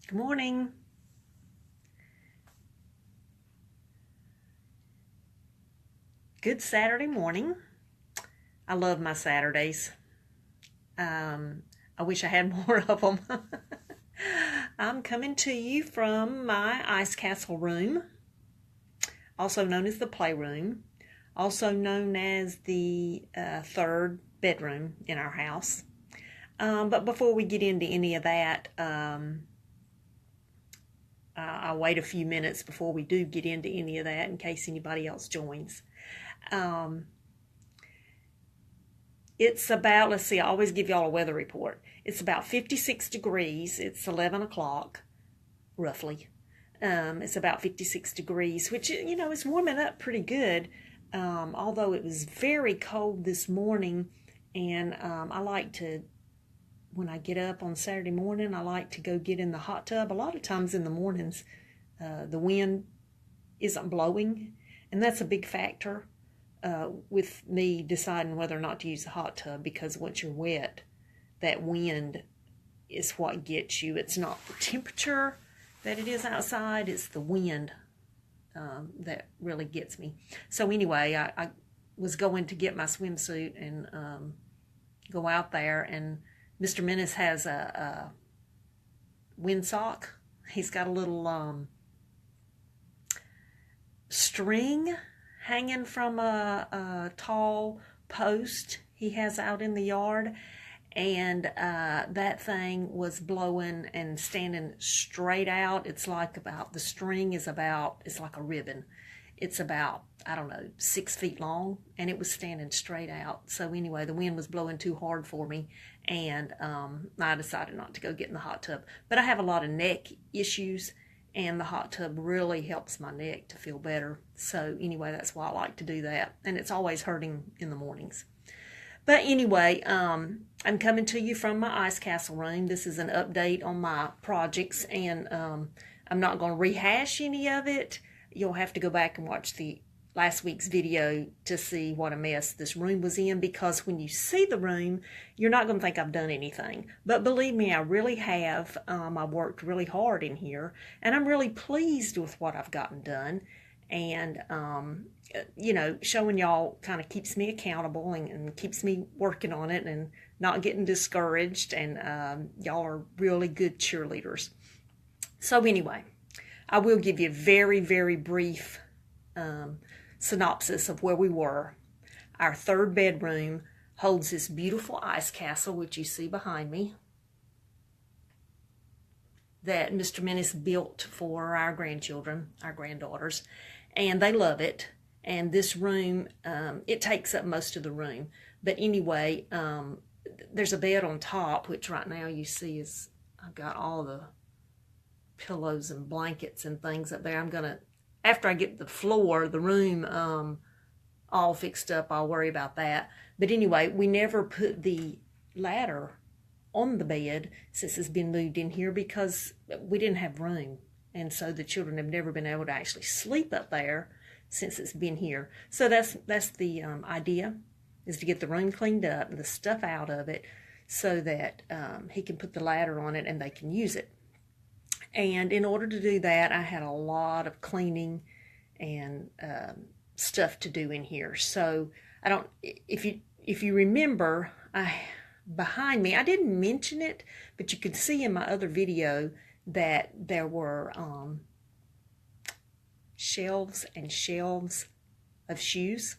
Good morning. Good Saturday morning. I love my Saturdays. I wish I had more of them. I'm coming to you from my ice castle room, also known as the playroom, also known as the third bedroom in our house. But before we get into any of that, I'll wait a few minutes before we do get into any of that in case anybody else joins. Um, it's about, let's see, I always give y'all a weather report. It's about 56 degrees. It's 11 o'clock, roughly. It's about 56 degrees, which, is warming up pretty good. Although it was very cold this morning, and I like to, when I get up on Saturday morning, I like to go get in the hot tub. A lot of times in the mornings, the wind isn't blowing, and that's a big factor with me deciding whether or not to use the hot tub, because once you're wet, that wind is what gets you. It's not the temperature that it is outside, it's the wind that really gets me. So anyway, I was going to get my swimsuit and go out there, and Mr. Menace has a windsock. He's got a little string hanging from a tall post he has out in the yard, and that thing was blowing and standing straight out. It's like the string is about, it's like a ribbon. It's about, I don't know, 6 feet long, and it was standing straight out. So anyway, the wind was blowing too hard for me, and I decided not to go get in the hot tub. But I have a lot of neck issues, and the hot tub really helps my neck to feel better. So anyway, that's why I like to do that. And it's always hurting in the mornings. But anyway, I'm coming to you from my ice castle room. This is an update on my projects, and I'm not going to rehash any of it. You'll have to go back and watch the last week's video to see what a mess this room was in, because when you see the room, you're not going to think I've done anything. But believe me, I really have. I've worked really hard in here, and I'm really pleased with what I've gotten done. And, showing y'all kind of keeps me accountable and keeps me working on it and not getting discouraged. And y'all are really good cheerleaders. So anyway, I will give you a very, very brief synopsis of where we were. Our third bedroom holds this beautiful ice castle, which you see behind me, that Mr. Menace built for our grandchildren, our granddaughters, and they love it. And this room, it takes up most of the room. But anyway, there's a bed on top, which right now you see is, I've got all the pillows and blankets and things up there. I'm gonna, after I get the floor, the room all fixed up, I'll worry about that. But anyway, we never put the ladder on the bed since it's been moved in here, because we didn't have room, and so the children have never been able to actually sleep up there since it's been here. So that's the idea, is to get the room cleaned up and the stuff out of it, so that he can put the ladder on it and they can use it. And in order to do that, I had a lot of cleaning and stuff to do in here. So I don't, if you remember, behind me, I didn't mention it, but you could see in my other video that there were shelves and shelves of shoes.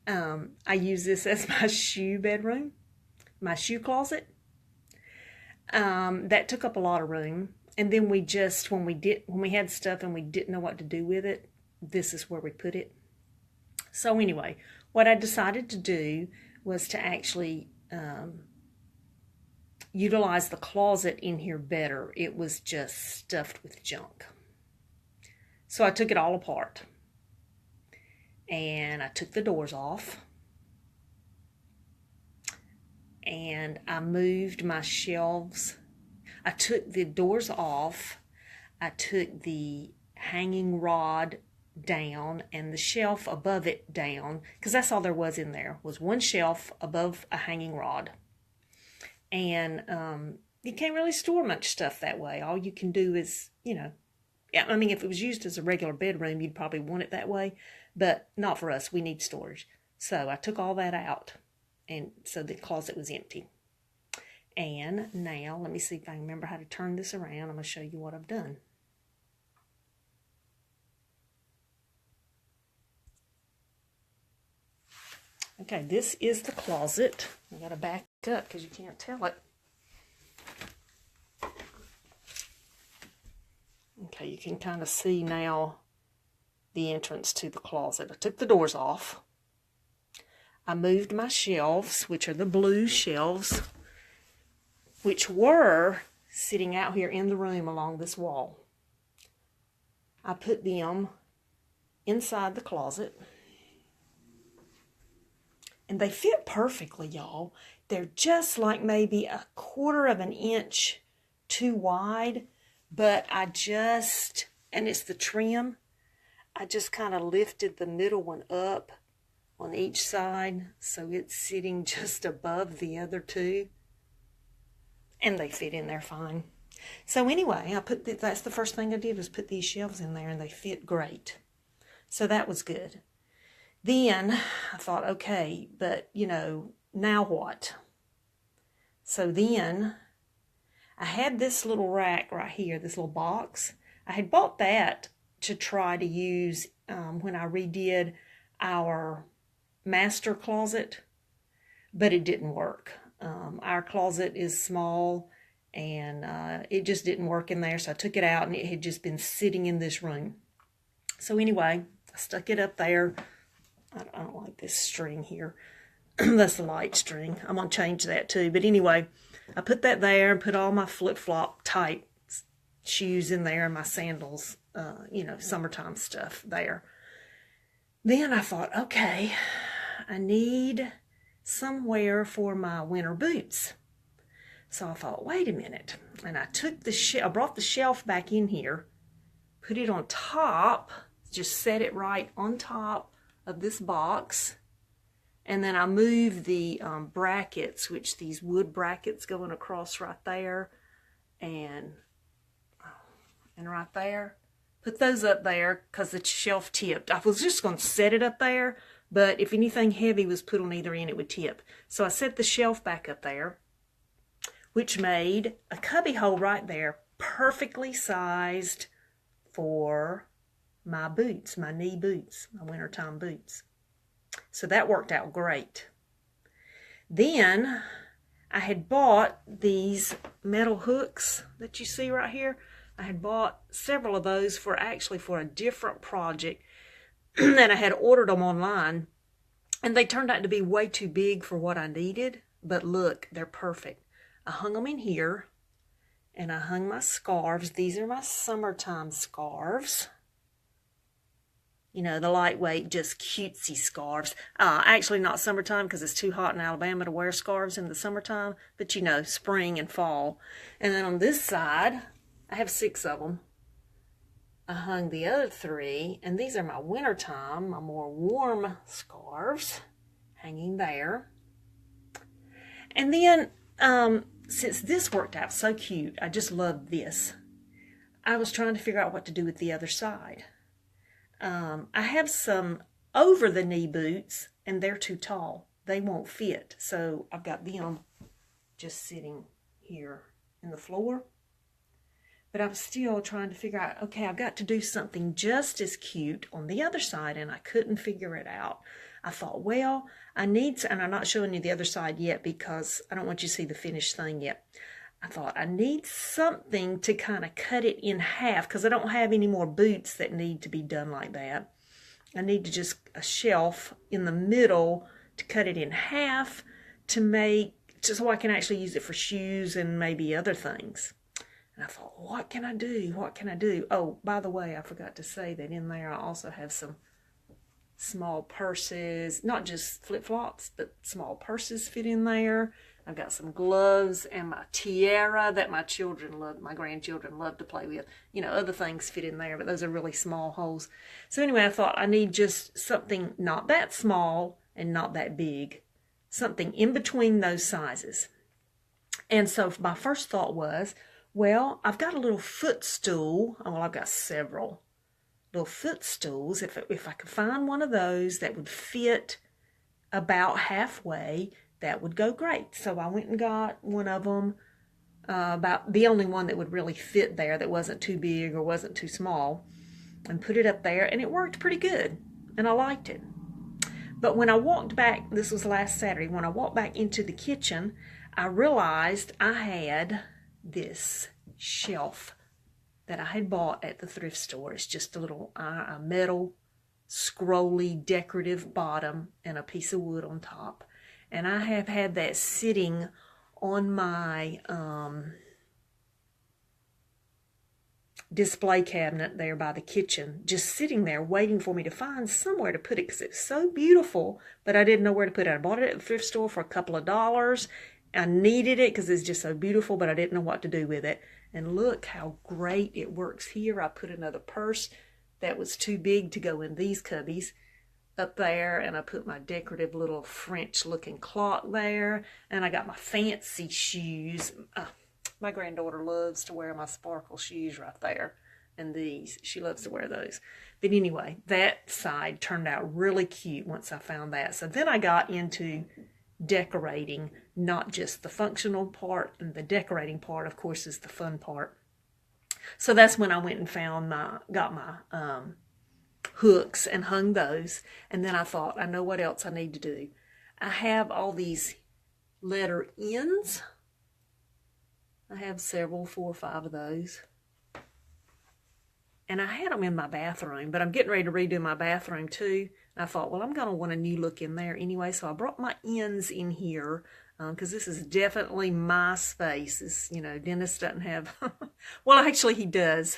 I use this as my shoe bedroom, my shoe closet. That took up a lot of room. And then we just, when we had stuff and we didn't know what to do with it, this is where we put it. So anyway, what I decided to do was to actually utilize the closet in here better. It was just stuffed with junk. So I took it all apart, and I took the doors off, and I moved my shelves. I took the doors off. I took the hanging rod down and the shelf above it down, because that's all there was in there, was one shelf above a hanging rod. And you can't really store much stuff that way. All you can do is, yeah, I mean, if it was used as a regular bedroom, you'd probably want it that way, but not for us. We need storage. So I took all that out, and so the closet was empty. And now, let me see if I can remember how to turn this around. I'm going to show you what I've done. Okay, this is the closet. I got to back up because you can't tell it. Okay, you can kind of see now the entrance to the closet. I took the doors off. I moved my shelves, which are the blue shelves, which were sitting out here in the room along this wall. I put them inside the closet. And they fit perfectly, y'all. They're just like maybe 1/4 of an inch too wide, but and it's the trim, I just kind of lifted the middle one up on each side so it's sitting just above the other two. And they fit in there fine. So anyway, that's the first thing I did was put these shelves in there, and they fit great. So that was good. Then I thought, okay, but now what? So then I had this little rack right here, this little box. I had bought that to try to use when I redid our master closet, but it didn't work. Our closet is small, and it just didn't work in there, so I took it out, and it had just been sitting in this room. So anyway, I stuck it up there. I don't like this string here. That's the light string. I'm going to change that too. But anyway, I put that there and put all my flip-flop type shoes in there and my sandals, summertime stuff there. Then I thought, okay, I need somewhere for my winter boots. So I thought, wait a minute. And I brought the shelf back in here, put it on top, just set it right on top of this box, and then I moved the brackets, which these wood brackets going across right there and right there. Put those up there because the shelf tipped. I was just going to set it up there, but if anything heavy was put on either end, it would tip. So I set the shelf back up there, which made a cubby hole right there, perfectly sized for my boots, my knee boots, my wintertime boots. So that worked out great. Then I had bought these metal hooks that you see right here. I had bought several of those for a different project, and I had ordered them online, and they turned out to be way too big for what I needed. But look, they're perfect. I hung them in here, and I hung my scarves. These are my summertime scarves. The lightweight, just cutesy scarves. Actually not summertime because it's too hot in Alabama to wear scarves in the summertime, but spring and fall. And then on this side, I have 6 of them. I hung the other 3, and these are my wintertime, my more warm scarves, hanging there. And then, since this worked out so cute, I just loved this, I was trying to figure out what to do with the other side. I have some over-the-knee boots, and they're too tall. They won't fit, so I've got them just sitting here in the floor. But I'm still trying to figure out, okay, I've got to do something just as cute on the other side, and I couldn't figure it out. I thought, well, and I'm not showing you the other side yet because I don't want you to see the finished thing yet. I thought I need something to kind of cut it in half because I don't have any more boots that need to be done like that. I need a shelf in the middle to cut it in half so I can actually use it for shoes and maybe other things. And I thought, what can I do? What can I do? Oh, by the way, I forgot to say that in there I also have some small purses, not just flip-flops, but small purses fit in there. I've got some gloves and my tiara that my grandchildren love to play with. Other things fit in there, but those are really small holes. So anyway, I thought I need just something not that small and not that big. Something in between those sizes. And so my first thought was, well, I've got a little footstool. Well, I've got several little footstools. If I could find one of those that would fit about halfway, that would go great. So I went and got one of them, about the only one that would really fit there, that wasn't too big or wasn't too small, and put it up there, and it worked pretty good, and I liked it. But when I walked back, this was last Saturday, when I walked back into the kitchen, I realized I had this shelf that I had bought at the thrift store. It's just a little a metal, scrolly, decorative bottom and a piece of wood on top. And I have had that sitting on my display cabinet there by the kitchen, just sitting there waiting for me to find somewhere to put it, because it's so beautiful, but I didn't know where to put it. I bought it at the thrift store for a couple of dollars. I needed it because it's just so beautiful, but I didn't know what to do with it. And look how great it works here. I put another purse that was too big to go in these cubbies up there, and I put my decorative little French looking clock there, and I got my fancy shoes. My granddaughter loves to wear my sparkle shoes right there, and these, she loves to wear those. But anyway, that side turned out really cute once I found that. So then I got into decorating, not just the functional part, and the decorating part, of course, is the fun part. So that's when I went and got my hooks and hung those. And then I thought, I know what else I need to do. I have all these letter N's. I have several, 4 or 5 of those. And I had them in my bathroom, but I'm getting ready to redo my bathroom too. And I thought, well, I'm going to want a new look in there anyway. So I brought my N's in here, because this is definitely my space. This, Dennis doesn't have, well, actually he does.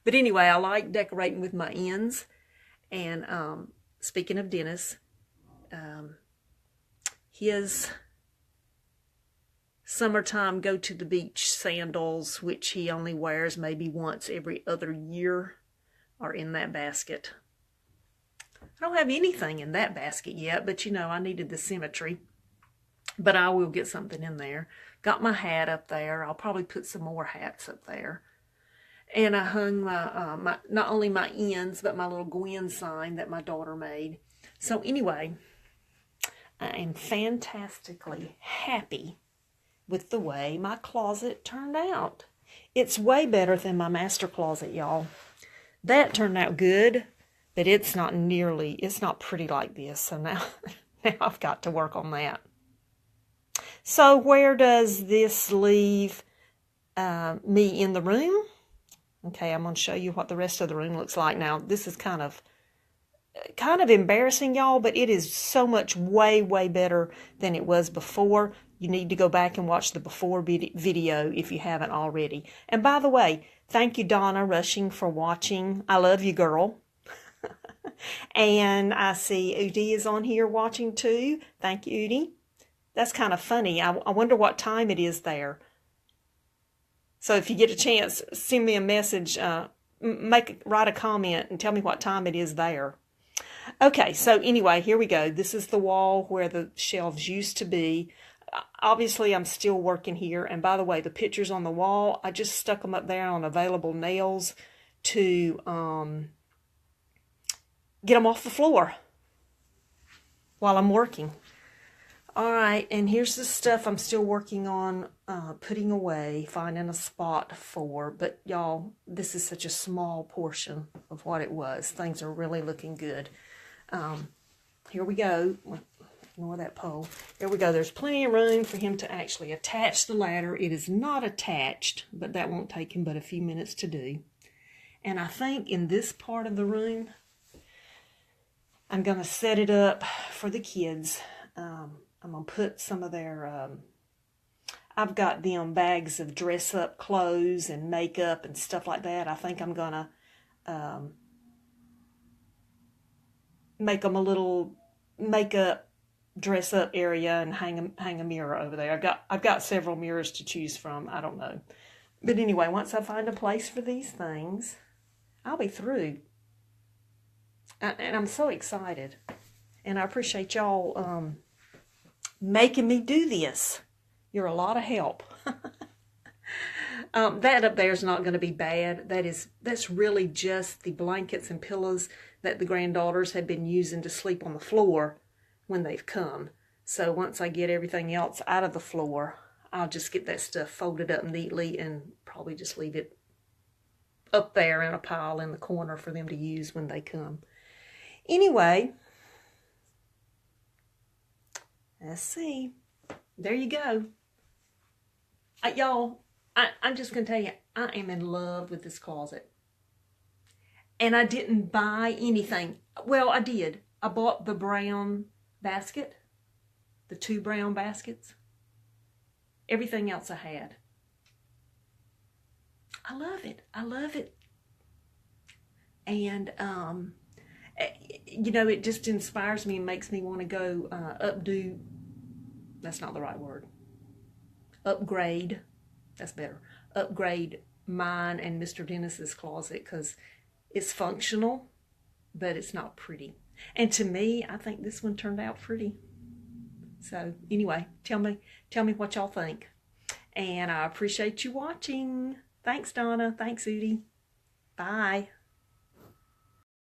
But anyway, I like decorating with my N's. And speaking of Dennis, his summertime go to the beach sandals, which he only wears maybe once every other year, are in that basket. I don't have anything in that basket yet, but I needed the symmetry. But I will get something in there. Got my hat up there. I'll probably put some more hats up there. And I hung my not only my N's, but my little Gwin sign that my daughter made. So anyway, I am fantastically happy with the way my closet turned out. It's way better than my master closet, y'all. That turned out good, but it's not pretty like this. So now I've got to work on that. So where does this leave me in the room? Okay, I'm going to show you what the rest of the room looks like. Now, this is kind of embarrassing, y'all, but it is so much way, way better than it was before. You need to go back and watch the before video if you haven't already. And by the way, thank you, Donna Rushing, for watching. I love you, girl. And I see Udi is on here watching too. Thank you, Udi. That's kind of funny. I wonder what time it is there. So if you get a chance, send me a message, write a comment and tell me what time it is there. Okay, so anyway, here we go. This is the wall where the shelves used to be. Obviously, I'm still working here. And by the way, the pictures on the wall, I just stuck them up there on available nails to get them off the floor while I'm working. All right, and here's the stuff I'm still working on putting away, finding a spot for. But y'all, this is such a small portion of what it was. Things are really looking good. Here we go. Ignore that pole. Here we go. There's plenty of room for him to actually attach the ladder. It is not attached, but that won't take him but a few minutes to do. And I think in this part of the room, I'm going to set it up for the kids. I'm going to put some of their, I've got them bags of dress-up clothes and makeup and stuff like that. I think I'm going to make them a little makeup dress-up area and hang a mirror over there. I've got several mirrors to choose from. I don't know. But anyway, once I find a place for these things, I'll be through. And I'm so excited. And I appreciate y'all making me do this. You're a lot of help. That up there is not going to be bad. That's really just the blankets and pillows that the granddaughters have been using to sleep on the floor when they've come. So once I get everything else out of the floor, I'll just get that stuff folded up neatly and probably just leave it up there in a pile in the corner for them to use when they come. Anyway, let's see. There you go. Y'all, I'm just going to tell you, I am in love with this closet. And I didn't buy anything. Well, I did. I bought the brown basket, the 2 brown baskets. Everything else I had. I love it. I love it. And, you know, it just inspires me and makes me want to go updo. That's not the right word. Upgrade. That's better. Upgrade mine and Mr. Dennis's closet because it's functional, but it's not pretty. And to me, I think this one turned out pretty. So anyway, tell me what y'all think. And I appreciate you watching. Thanks, Donna. Thanks, Udi. Bye.